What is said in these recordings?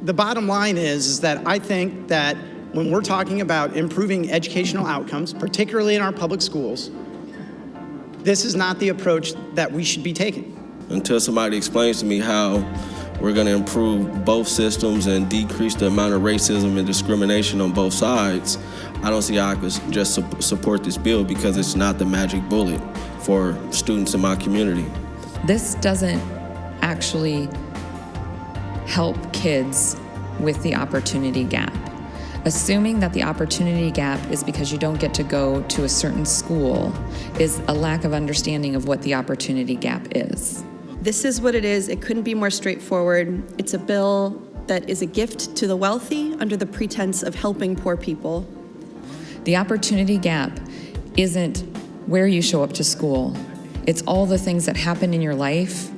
The bottom line is that I think that when we're talking about improving educational outcomes, particularly in our public schools, this is not the approach that we should be taking. Until somebody explains to me how we're going to improve both systems and decrease the amount of racism and discrimination on both sides, I don't see how I could just support this bill, because it's not the magic bullet for students in my community. This doesn't actually help kids with the opportunity gap. Assuming that the opportunity gap is because you don't get to go to a certain school is a lack of understanding of what the opportunity gap is. This is what it is. It couldn't be more straightforward. It's a bill that is a gift to the wealthy under the pretense of helping poor people. The opportunity gap isn't where you show up to school. It's all the things that happen in your life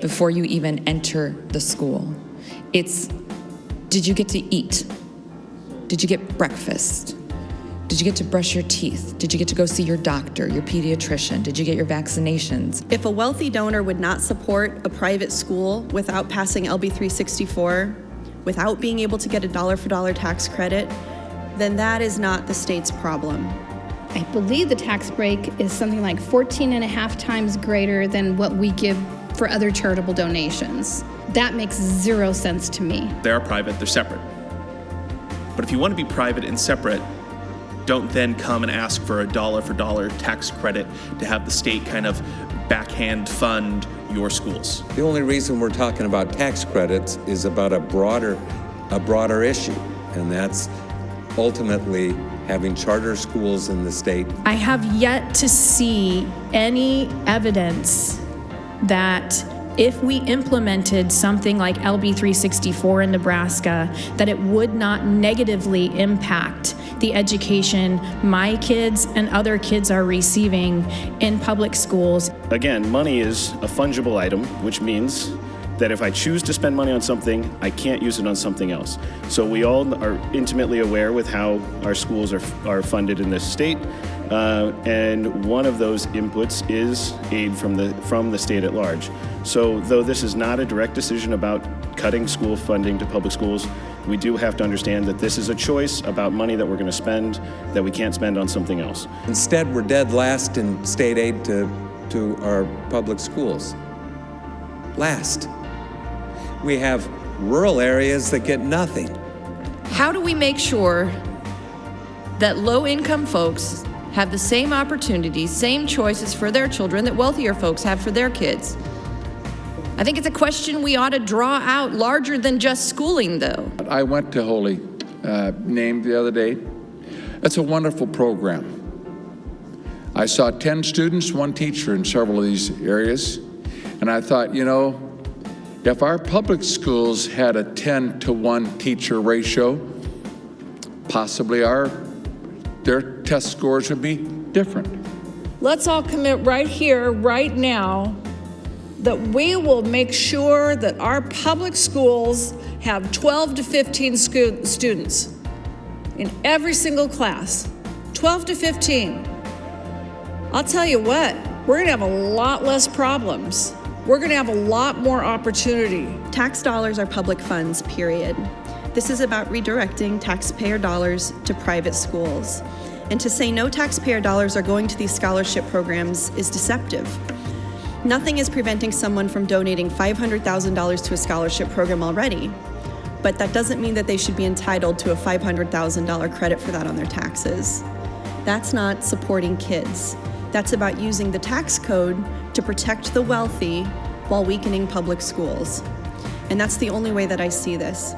before you even enter the school. It's, did you get to eat? Did you get breakfast? Did you get to brush your teeth? Did you get to go see your doctor, your pediatrician? Did you get your vaccinations? If a wealthy donor would not support a private school without passing LB 364, without being able to get a dollar-for-dollar tax credit, then that is not the state's problem. I believe the tax break is something like 14.5 times greater than what we give for other charitable donations. That makes zero sense to me. They are private, they're separate. But if you want to be private and separate, don't then come and ask for a dollar-for-dollar tax credit to have the state kind of backhand fund your schools. The only reason we're talking about tax credits is about a broader issue, and that's ultimately having charter schools in the state. I have yet to see any evidence that if we implemented something like LB 364 in Nebraska, that it would not negatively impact the education my kids and other kids are receiving in public schools. Again, money is a fungible item, which means that if I choose to spend money on something, I can't use it on something else. So we all are intimately aware with how our schools are funded in this state. And one of those inputs is aid from the state at large. So though this is not a direct decision about cutting school funding to public schools, we do have to understand that this is a choice about money that we're going to spend that we can't spend on something else. Instead, we're dead last in state aid to our public schools. Last. We have rural areas that get nothing. How do we make sure that low-income folks have the same opportunities, same choices for their children that wealthier folks have for their kids? I think it's a question we ought to draw out larger than just schooling, though. I went to Holy Name the other day. It's a wonderful program. I saw 10 students, 1 teacher in several of these areas, and I thought, you know, if our public schools had a 10-to-1 teacher ratio, possibly their test scores would be different. Let's all commit right here, right now, that we will make sure that our public schools have 12 to 15 students in every single class. 12 to 15. I'll tell you what, we're gonna have a lot less problems. We're gonna have a lot more opportunity. Tax dollars are public funds, period. This is about redirecting taxpayer dollars to private schools. And to say no taxpayer dollars are going to these scholarship programs is deceptive. Nothing is preventing someone from donating $500,000 to a scholarship program already, but that doesn't mean that they should be entitled to a $500,000 credit for that on their taxes. That's not supporting kids. That's about using the tax code to protect the wealthy while weakening public schools. And that's the only way that I see this.